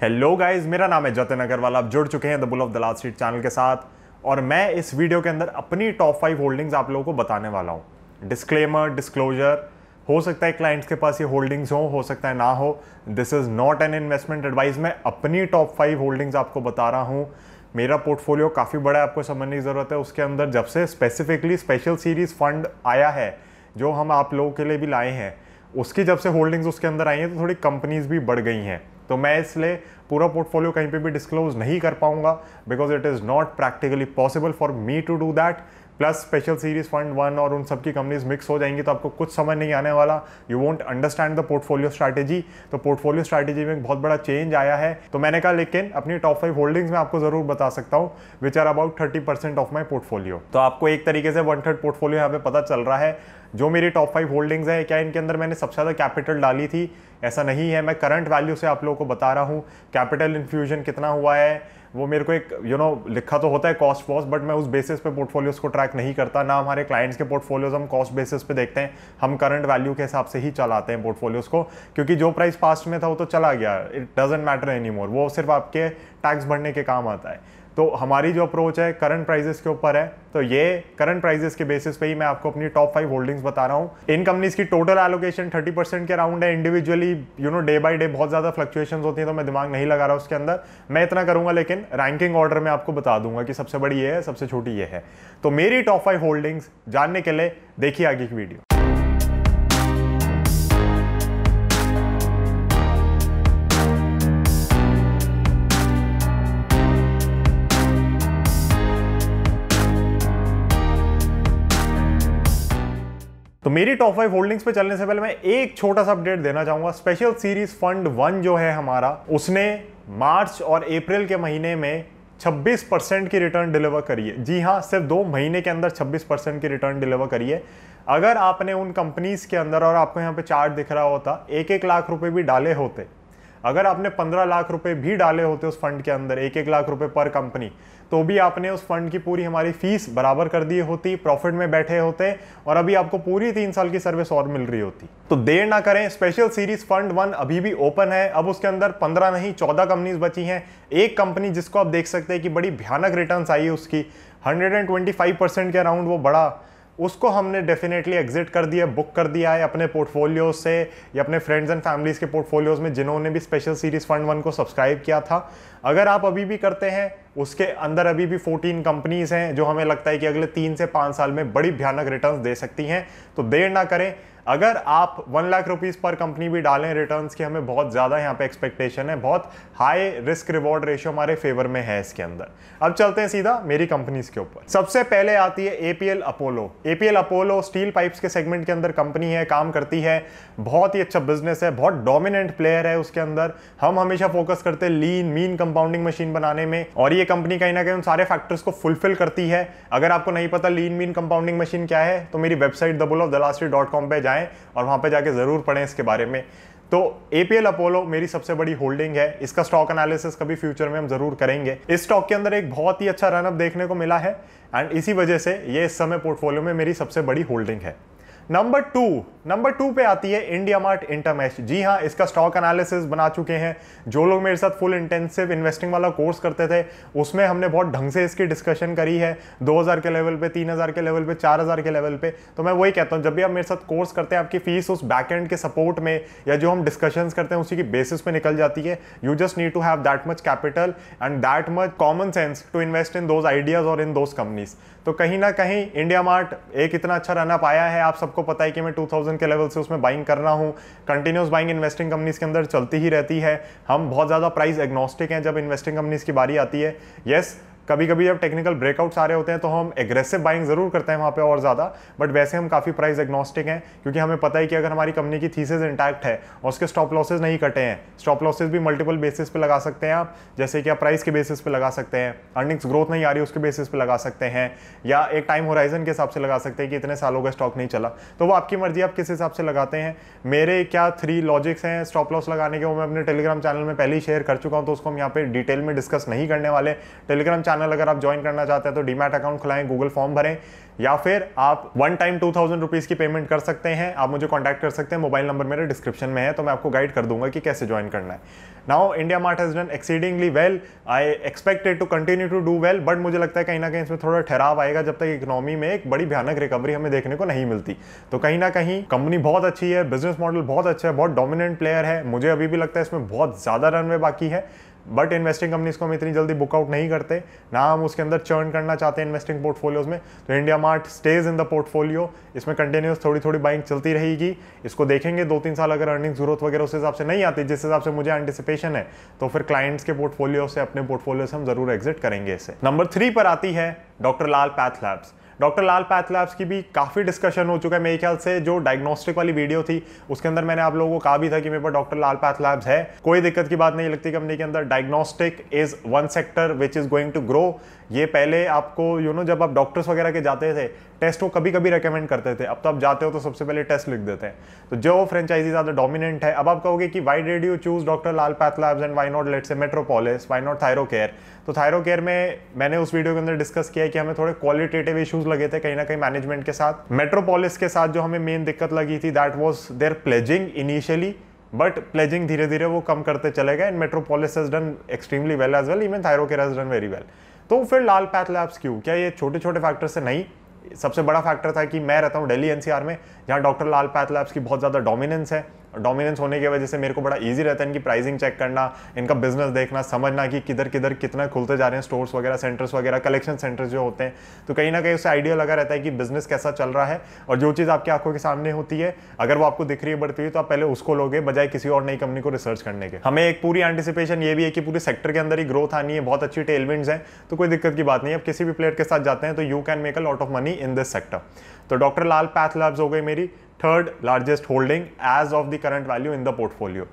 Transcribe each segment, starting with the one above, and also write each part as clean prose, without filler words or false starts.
Hello guys, मेरा नाम है जतिन अग्रवाल। आप जुड़ चुके हैं the bull of the last street channel के साथ और मैं इस वीडियो के अंदर अपनी टॉप 5 होल्डिंग्स आप लोगों को बताने वाला हूं। डिस्क्लेमर, डिस्क्लोजर, हो सकता है क्लाइंट्स के पास ये होल्डिंग्स हो सकता है ना हो। This is not an investment advice. मैं अपनी टॉप 5 होल्डिंग्स आपको बता रहा हूँ। मेरा पोर्टफोलियो काफ़ी बड़ा है, आपको समझने की ज़रूरत है। उसके अंदर जब से स्पेसिफिकली स्पेशल सीरीज फंड आया है जो हम आप लोगों के लिए भी लाए हैं, उसकी जब से होल्डिंग्स उसके अंदर आई हैं तो थोड़ी कंपनीज भी बढ़ गई हैं। तो मैं इसलिए पूरा पोर्टफोलियो कहीं पे भी डिस्क्लोज नहीं कर पाऊंगा because it is not practically possible for me to do that. Plus special series fund one और उन सबकी कंपनीज मिक्स हो जाएंगी तो आपको कुछ समझ नहीं आने वाला। You won't understand the portfolio strategy. तो पोर्टफोलियो स्ट्रैटेजी में एक बहुत बड़ा चेंज आया है। तो मैंने कहा लेकिन अपनी टॉप 5 होल्डिंग्स में आपको जरूर बता सकता हूँ which are about 30% of my portfolio. तो आपको एक तरीके से 1/3 पोर्टफोलियो यहाँ पे पता चल रहा है। जो मेरी टॉप 5 होल्डिंग्स है, क्या इनके अंदर मैंने सबसे ज़्यादा कैपिटल डाली थी? ऐसा नहीं है। मैं करंट वैल्यू से आप लोगों को बता रहा हूँ कैपिटल इन्फ्यूजन कितना हुआ है। वो मेरे को एक लिखा तो होता है कॉस्ट वॉस्ट, बट मैं उस बेसिस पे पोर्टफोलियोज को ट्रैक नहीं करता। ना हमारे क्लाइंट्स के पोर्टफोलियोज हम कॉस्ट बेसिस पे देखते हैं, हम करंट वैल्यू के हिसाब से ही चलाते हैं पोर्टफोलियोज को, क्योंकि जो प्राइस पास्ट में था वो तो चला गया। It doesn't matter any more. वो सिर्फ आपके टैक्स भरने के काम आता है। तो हमारी जो अप्रोच है करंट प्राइजेस के ऊपर है। तो ये करंट प्राइजेस के बेसिस पे ही मैं आपको अपनी टॉप 5 होल्डिंग्स बता रहा हूँ। इन कंपनीज की टोटल एलोकेशन 30% के अराउंड है। इंडिविजुअली डे बाय डे बहुत ज़्यादा फ्लक्चुएशंस होती हैं तो मैं दिमाग नहीं लगा रहा उसके अंदर। मैं इतना करूंगा लेकिन रैंकिंग ऑर्डर में आपको बता दूंगा कि सबसे बड़ी ये है, सबसे छोटी ये है। तो मेरी टॉप 5 होल्डिंग्स जानने के लिए देखिए आगे की वीडियो। तो मेरी टॉप 5 होल्डिंग्स पे चलने से पहले मैं एक छोटा सा अपडेट देना चाहूंगा। स्पेशल सीरीज फंड 1 जो है हमारा, उसने मार्च और अप्रैल के महीने में 26% की रिटर्न डिलीवर करी है। जी हाँ, सिर्फ 2 महीने के अंदर 26% की रिटर्न डिलीवर करी है। अगर आपने उन कंपनीज के अंदर, और आपको यहाँ पे चार्ट दिख रहा होता, 1-1 लाख रुपए भी डाले होते, अगर आपने 15 लाख रुपए भी डाले होते उस फंड के अंदर, 1-1 लाख रुपए पर कंपनी, तो भी आपने उस फंड की पूरी हमारी फीस बराबर कर दी होती, प्रॉफिट में बैठे होते और अभी आपको पूरी 3 साल की सर्विस और मिल रही होती। तो देर ना करें, स्पेशल सीरीज फंड 1 अभी भी ओपन है। अब उसके अंदर 15 नहीं 14 कंपनीज बची हैं। एक कंपनी जिसको आप देख सकते हैं कि बड़ी भयानक रिटर्न्स आई है उसकी, 125% के अराउंड वो बड़ा, उसको हमने डेफिनेटली एग्जिट कर दिया, बुक कर दिया है अपने पोर्टफोलियो से या अपने फ्रेंड्स एंड फैमिलीज के पोर्टफोलियोज में जिन्होंने भी स्पेशल सीरीज फंड 1 को सब्सक्राइब किया था। अगर आप अभी भी करते हैं, उसके अंदर अभी भी 14 कंपनीज हैं जो हमें लगता है कि अगले 3 से 5 साल में बड़ी भयानक रिटर्न्स दे सकती हैं। तो देर ना करें, अगर आप 1 लाख रुपीस पर कंपनी भी डालें रिटर्न्स की, हमें बहुत ज़्यादा यहाँ पे एक्सपेक्टेशन है। बहुत हाई रिस्क रिवॉर्ड रेशियो हमारे फेवर में है इसके अंदर। अब चलते हैं सीधा मेरी कंपनीज के ऊपर। सबसे पहले आती है APL Apollo. APL Apollo steel pipes के सेगमेंट के अंदर कंपनी है, काम करती है, बहुत ही अच्छा बिजनेस है, बहुत डोमिनेंट प्लेयर है उसके अंदर। हम हमेशा फोकस करते हैं लीन मीन कंपाउंडिंग मशीन बनाने में, और ये कंपनी कहीं ना कहीं उन सारे फैक्टर्स को फुलफिल करती है। अगर आपको नहीं पता लीन मीन कंपाउंडिंग मशीन क्या है, तो मेरी वेबसाइट thebullofthelastsstreet.com पे जाएं और वहां पे जाके जरूर पढ़ें इसके बारे में। तो एपीएल अपोलो मेरी सबसे बड़ी होल्डिंग है। इसका स्टॉक एनालिसिस कभी फ्यूचर में हम जरूर करेंगे। इस स्टॉक के अंदर एक बहुत ही अच्छा रनअप देखने को मिला है एंड इसी वजह से ये इस समय पोर्टफोलियो में मेरी सबसे बड़ी होल्डिंग है। नंबर 2 पे आती है इंडियामार्ट इंटरमेश। जी हाँ, इसका स्टॉक एनालिसिस बना चुके हैं। जो लोग मेरे साथ फुल इंटेंसिव इन्वेस्टिंग वाला कोर्स करते थे उसमें हमने बहुत ढंग से इसकी डिस्कशन करी है। 2000 के लेवल पे, 3000 के लेवल पे, 4000 के लेवल पे। तो मैं वही कहता हूँ, जब भी आप मेरे साथ कोर्स करते हैं, आपकी फीस उस बैकएंड के सपोर्ट में या जो हम डिस्कशंस करते हैं उसी की बेसिस पे निकल जाती है। You just need to have that much capital and that much common sense to invest in those ideas और इन दोज कंपनीज। तो कहीं ना कहीं इंडियामार्ट एक इतना अच्छा रनअप आया है। आप सबको पता है कि मैं 2000 के लेवल से उसमें बाइंग कर रहा हूं। कंटिन्यूस बाइंग इन्वेस्टिंग कंपनीज के अंदर चलती ही रहती है। हम बहुत ज़्यादा प्राइस एग्नोस्टिक हैं जब इन्वेस्टिंग कंपनीज की बारी आती है। यस, कभी कभी जब टेक्निकल ब्रेकआउट्स आ रहे होते हैं तो हम एग्रेसिव बाइंग जरूर करते हैं वहाँ पे और ज़्यादा, बट वैसे हम काफ़ी प्राइस एग्नोस्टिक हैं क्योंकि हमें पता है कि अगर हमारी कंपनी की थीसिस इंटैक्ट है और उसके स्टॉप लॉसेज नहीं कटे हैं। स्टॉप लॉसेज भी मल्टीपल बेसिस पे लगा सकते हैं आप, जैसे कि आप प्राइस के बेसिस पे लगा सकते हैं, अर्निंग्स ग्रोथ नहीं आ रही उसके बेसिस पे लगा सकते हैं, या एक टाइम होराइजन के हिसाब से लगा सकते हैं कि इतने सालों का स्टॉक नहीं चला। तो वो आपकी मर्जी, आप किस हिसाब से लगाते हैं। मेरे क्या 3 लॉजिक्स हैं स्टॉप लॉस लगाने के, वो मैं अपने टेलीग्राम चैनल में पहले ही शेयर कर चुका हूँ, तो उसको हम यहाँ पे डिटेल में डिस्कस नहीं करने वाले। टेलीग्राम चैनल अगर आप ज्वाइन करना चाहते हैं तो डीमैट अकाउंट खुलाएं, गूगल फॉर्म भरें, या फिर आप वन टाइम 2000 रुपीज़ की पेमेंट कर सकते हैं। आप मुझे कॉन्टैक्ट कर सकते हैं, मोबाइल नंबर मेरे डिस्क्रिप्शन में है, तो मैं आपको गाइड कर दूंगा कि कैसे ज्वाइन करना है। Now India Mart has done exceedingly well, I expect it to continue to do well, but मुझे लगता है कहीं ना कहीं इसमें थोड़ा ठहराव आएगा जब तक इकोनॉमी में एक बड़ी भयानक रिकवरी हमें देखने को नहीं मिलती। तो कहीं ना कहीं कंपनी बहुत अच्छी है, बिजनेस मॉडल बहुत अच्छा है, बहुत डोमिनेंट प्लेयर है। मुझे अभी भी लगता है इसमें बहुत ज़्यादा रनवे बाकी है, बट इन्वेस्टिंग कंपनीज को हम इतनी जल्दी बुकआउट नहीं करते, ना हम उसके अंदर चर्न करना चाहते हैं इन्वेस्टिंग पोर्टफोलियोज में। तो India mart stage in the portfolio, इसमें कंटिन्यूस थोड़ी थोड़ी बाइंग चलती रहेगी। इसको देखेंगे 2-3 साल, अगर अर्निंग्स ग्रोथ वगैरह उस हिसाब से नहीं आती जिस हिसाब से मुझे एंटिसिपेशन है, तो फिर क्लाइंट्स के पोर्टफोलियो से, अपने पोर्टफोलियो से हम जरूर एग्जिट करेंगे इसे। नंबर 3 पर आती है doctor Lal path labs. Doctor Lal path labs की भी काफ़ी डिस्कशन हो चुका है मेरे ख्याल से। जो डायग्नोस्टिक वाली वीडियो थी उसके अंदर मैंने आप लोगों को कहा भी था कि मेरे पास डॉक्टर लाल पैथ लैब्स है, कोई दिक्कत की बात नहीं लगती कंपनी के अंदर। Diagnostic is one sector which is going to grow. ये पहले आपको जब आप डॉक्टर्स वगैरह के जाते थे, टेस्ट को कभी कभी रेकमेंड करते थे, अब तो आप जाते हो तो सबसे पहले टेस्ट लिख देते हैं। तो जो फ्रेंचाइजी ज़्यादा डोमिनेंट है, अब आप कहोगे कि why did you choose doctor Lal path labs and why not let's say Metropolis, why not Thyrocare. तो थायरोकेयर में मैंने उस वीडियो के अंदर डिस्कस किया है कि हमें थोड़े क्वालिटेटिव इश्यूज लगे थे कहीं ना कहीं मैनेजमेंट के साथ। मेट्रोपोलिस के साथ जो हमें मेन दिक्कत लगी थी, that was their pledging initially, but pledging धीरे धीरे वो कम करते चले गए। And Metropolis has done extremely well as well, even Thyrocare has done very well. तो फिर लाल पैथ लैब्स क्यों? क्या ये छोटे छोटे फैक्टर से नहीं? सबसे बड़ा फैक्टर था कि मैं रहता हूँ दिल्ली एनसीआर में, जहाँ डॉक्टर लाल पैथ लैब्स की बहुत ज़्यादा डोमिनेंस है। डोमिनेंस होने की वजह से मेरे को बड़ा इजी रहता है इनकी प्राइसिंग चेक करना, इनका बिजनेस देखना, समझना कि किधर किधर कितना खुलते जा रहे हैं स्टोर्स वगैरह, सेंटर्स वगैरह, कलेक्शन सेंटर्स जो होते हैं। तो कहीं ना कहीं उससे आइडिया लगा रहता है कि बिजनेस कैसा चल रहा है, और जो चीज़ आपकी आंखों के सामने होती है अगर वो आपको दिख रही है बढ़ती हुई, तो आप पहले उसको लोगे बजाय किसी और नई कंपनी को रिसर्च करने के। हमें एक पूरी एंटिसिपेशन ये भी है कि पूरे सेक्टर के अंदर ही ग्रोथ आनी है, बहुत अच्छी टेलविंड्स हैं, तो कोई दिक्कत की बात नहीं है। अब किसी भी प्लेयर के साथ जाते हैं तो you can make a lot of money in this sector. तो डॉक्टर लाल पैथ लैब्स हो गई मेरी third largest holding as of the current value in the portfolio.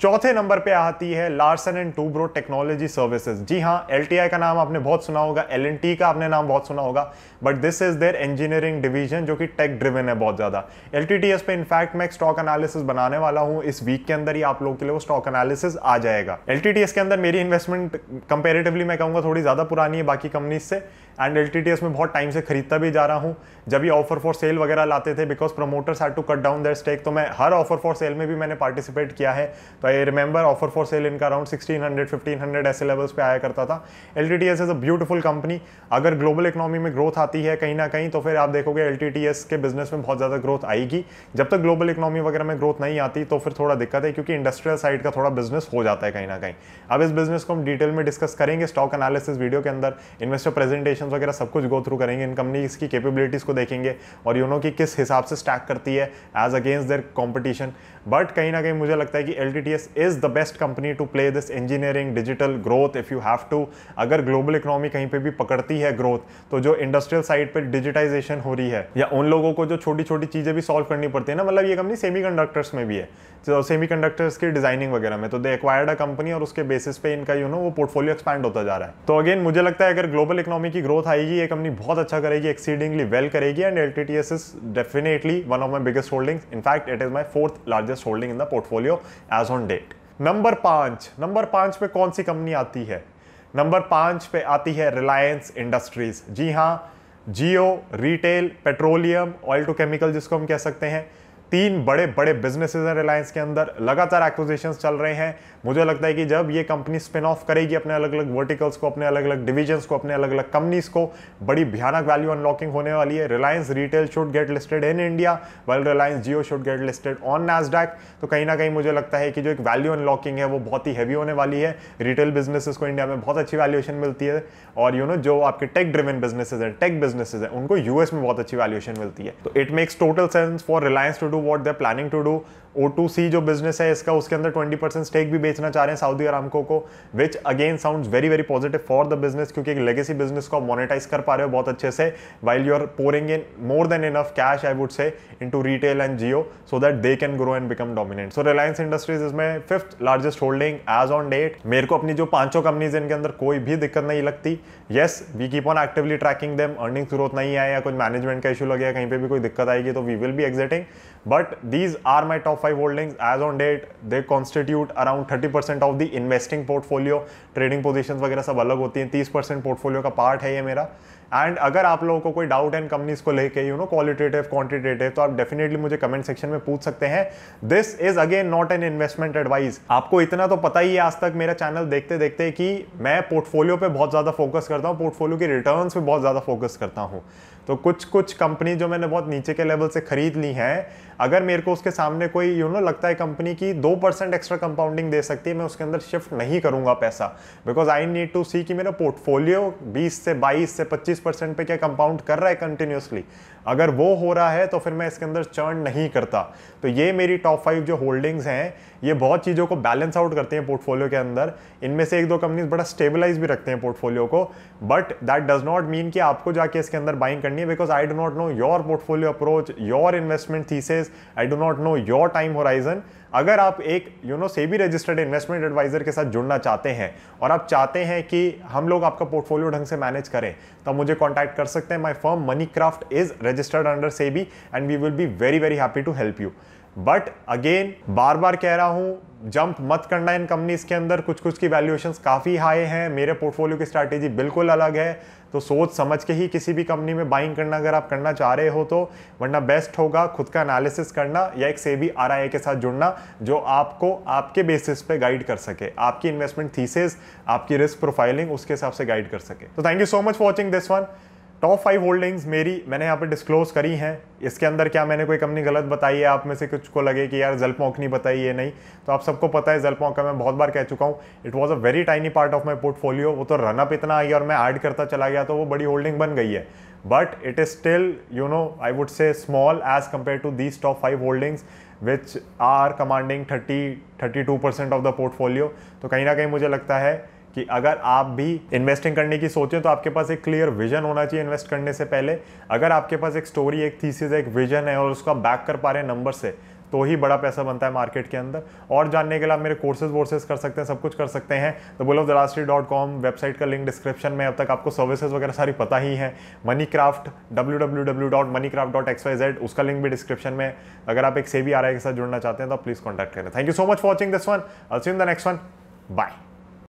चौथे नंबर पे आती है Larsen and Toubro technology services. जी हाँ, एलटीआई का नाम आपने बहुत सुना होगा, एलएनटी का आपने नाम बहुत सुना होगा, but this is their engineering division जो कि टेक ड्रिवन है बहुत ज्यादा। एलटीटीएस पे इनफैक्ट मैं एक स्टॉक एनालिसिस बनाने वाला हूं, इस वीक के अंदर ही आप लोगों के लिए वो स्टॉक एनालिसिस आ जाएगा। एलटीटीएस के अंदर मेरी इन्वेस्टमेंट कंपेरेटिवली मैं कहूंगा थोड़ी ज्यादा पुरानी है बाकी कंपनीज से, एंड एलटीटीएस में बहुत टाइम से खरीदता भी जा रहा हूं। जब ये ऑफर फॉर सेल वगैरह लाते थे, because promoters had to cut down their stake, तो मैं हर ऑफर फॉर सेल में भी मैंने पार्टिसिपेट किया है। तो I remember offer for sale इनका अराउंड 1600-1500 ऐसे लेवल्स पे आया करता था। LTTS is a beautiful company. अगर ग्लोबल इकोनॉमी में ग्रोथ आती है कहीं ना कहीं, तो फिर आप देखोगे एलटीटीएस के बिजनेस में बहुत ज्यादा ग्रोथ आएगी। जब तक ग्लोबल इकोनॉमी वगैरह में ग्रोथ नहीं आती तो फिर थोड़ा दिक्कत है, क्योंकि इंडस्ट्रियल साइड का थोड़ा बिजनेस हो जाता है कहीं ना कहीं। अब इस बिजनेस को हम डिटेल में डिस्कस करेंगे स्टॉक एनालिसिस वीडियो के अंदर, इन्वेस्टर प्रेजेंटेशन वगैरह सब कुछ गो थ्रू करेंगे, इन कंपनीज की कैपेबिलिटीज को देखेंगे और कि किस हिसाब से स्टैक करती है as against their competition. But कहीं ना कहीं मुझे लगता है कि LTTS is the best company to play this engineering digital growth if you have to. अगर ग्लोबल इकोनॉमी कहीं पे भी पकड़ती है ग्रोथ, तो जो इंडस्ट्रियल साइड पे डिजिटाइजेशन हो रही है, या उन लोगों को जो छोटी छोटी चीजें भी सॉल्व करनी पड़ती है ना, मतलब ये कंपनी सेमीकंडक्टर्स में भी है, तो सेमीकंडक्टर्स की डिजाइनिंग वगैरह में, तो दे एक्वायर्ड अ कंपनी और उसके बेसिस पे इनका वो पोर्टफोलियो एक्सपैंड होता जा रहा है। तो अगेन मुझे लगता है अगर ग्लोबल इकोनॉमी की ग्रोथ आएगी, ये कंपनी बहुत अच्छा करेगी, एक्सीडिंगली वेल करेगी, and LTTS is definitely one of my biggest holdings. In fact it is my fourth largest holding in the portfolio as on date. Number 5 पे कौन सी कंपनी आती है? नंबर 5 पे आती है रिलायंस इंडस्ट्रीज। जी हाँ, Jio, retail, petroleum, oil to chemical जिसको हम कह सकते हैं, 3 बड़े बड़े बिजनेसेस हैं रिलायंस के अंदर, लगातार एक्विजिशंस चल रहे हैं। मुझे लगता है कि जब ये कंपनी स्पिन ऑफ करेगी अपने अलग अलग वर्टिकल्स को, अपने अलग अलग डिविजन्स को, अपने अलग अलग कंपनीज को, बड़ी भयानक वैल्यू अनलॉकिंग होने वाली है। Reliance retail should get listed in India, while Reliance Jio should get listed on Nasdaq. तो कहीं ना कहीं मुझे लगता है कि जो एक वैल्यू अनलॉकिंग है वो बहुत ही हैवी होने वाली है। रिटेल बिजनेसेस को इंडिया में बहुत अच्छी वैल्यूएशन मिलती है, और जो आपके टेक ड्रिवन बिजनेसेस हैं, टेक बिजनेसेस हैं, उनको यूएस में बहुत अच्छी वैल्यूएशन मिलती है। तो it makes total sense for Reliance to do what they are planning to do. O2C जो बिजनेस है इसका, उसके अंदर 20% स्टेक भी बेचना चाह रहे हैं सऊदी अरामको को, which again sounds very very positive for the business, क्योंकि एक लेगेसी बिजनेस को आप मोनेटाइज कर पा रहे हो बहुत अच्छे से, while you are pouring in more than enough cash I would say into retail and Jio, so that they can grow and become dominant. So Reliance Industries इसमें 5th largest holding as on date. मेरे को अपनी जो 5 companies इनके अंदर कोई भी दिक्कत नहीं लगती। Yes, we keep on actively tracking them, earnings growth नहीं आए या कुछ मैनेजमेंट का इशू लगे या कहीं पे भी कोई दिक्कत आएगी तो we will be exiting, but these are my top 5 holdings as on date. They constitute around 30% of the investing portfolio. Trading positions वगैरह सब अलग होती हैं. 30% पोर्टफोलियो का पार्ट है ये मेरा. एंड अगर आप लोगों को कोई डाउट है इन कंपनीज को लेके, यू नो, क्वालिटेटिव क्वांटिटेटिव, तो आप डेफिनेटली मुझे कमेंट सेक्शन में पूछ सकते हैं. This is again not an investment advice. आपको इतना तो पता ही है आज तक मेरा चैनल देखते देखते कि मैं पोर्टफोलियो पे बहुत ज्यादा फोकस करता हूँ, पोर्टफोलियो की रिटर्न्स पे बहुत ज्यादा फोकस करता हूँ. तो कुछ कंपनी जो मैंने बहुत नीचे के लेवल से खरीद ली हैं, अगर मेरे को उसके सामने कोई यू नो लगता है कंपनी की 2% एक्स्ट्रा कंपाउंडिंग दे सकती है, मैं उसके अंदर शिफ्ट नहीं करूंगा पैसा. बिकॉज आई नीड टू सी कि मेरा पोर्टफोलियो 20 से 22 से 25% पे क्या कंपाउंड कर रहा है कंटिन्यूसली. अगर वो हो रहा है तो फिर मैं इसके अंदर चर्न नहीं करता. तो ये मेरी टॉप 5 जो होल्डिंग्स हैं, ये बहुत चीज़ों को बैलेंस आउट करते हैं पोर्टफोलियो के अंदर. इनमें से 1-2 कंपनीज बड़ा स्टेबलाइज भी रखते हैं पोर्टफोलियो को, but that does not mean कि आपको जाके इसके अंदर बाइंग करनी है. Because I do not know your portfolio approach, your investment thesis, I do not know your time horizon. अगर आप एक you know SEBI registered investment adviser के साथ जुड़ना चाहते हैं और आप चाहते हैं कि हम लोग आपका पोर्टफोलियो ढंग से मैनेज करें, तो आप मुझे कांटेक्ट कर सकते हैं. My firm Moneycraft is registered under SEBI and we will be very very happy to help you. But again बार बार कह रहा हूं, जंप मत करना इन कंपनीज के अंदर. कुछ की वैल्यूएशंस काफ़ी हाई हैं. मेरे पोर्टफोलियो की स्ट्रैटेजी बिल्कुल अलग है. तो सोच समझ के ही किसी भी कंपनी में बाइंग करना अगर आप करना चाह रहे हो तो, वरना बेस्ट होगा खुद का एनालिसिस करना या एक सेबी आरआईए के साथ जुड़ना जो आपको आपके बेसिस पे गाइड कर सके, आपकी इन्वेस्टमेंट थीसिस, आपकी रिस्क प्रोफाइलिंग उसके हिसाब से गाइड कर सके. तो thank you so much for watching this one. Top 5 holdings मेरी मैंने यहाँ पे डिस्क्लोज करी हैं. इसके अंदर क्या मैंने कोई कंपनी गलत बताई है, आप में से कुछ को लगे कि यार ज़ेलपॉक नहीं बताई, ये नहीं, तो आप सबको पता है ज़ेलपॉक का मैं बहुत बार कह चुका हूँ. It was a very tiny part of my portfolio. वो तो रनअप इतना आई और मैं ऐड करता चला गया तो वो बड़ी होल्डिंग बन गई है. But it is still you know I would say small as compared to these top 5 holdings which are commanding 32% of the portfolio. तो कहीं ना कहीं मुझे लगता है कि अगर आप भी इन्वेस्टिंग करने की सोचें तो आपके पास एक क्लियर विजन होना चाहिए इन्वेस्ट करने से पहले. अगर आपके पास एक स्टोरी, एक थीसिस, एक विजन है और उसका बैक कर पा रहे हैं नंबर से, तो ही बड़ा पैसा बनता है मार्केट के अंदर. और जानने के लिए आप मेरे कोर्सेज कर सकते हैं, सब कुछ कर सकते हैं. तो bullofthelasttreet.com वेबसाइट का लिंक डिस्क्रिप्शन में. अब तक आपको सर्विसेज वगैरह सारी पता ही है. मनीक्राफ्ट www.moneycraft.xyz उसका लिंक भी डिस्क्रिप्शन में. अगर आप एक सेबी आरआईए के साथ जुड़ना चाहते हैं तो प्लीज कॉन्टैक्ट करें. Thank you so much for watching this one. I will see you in the next one. Bye.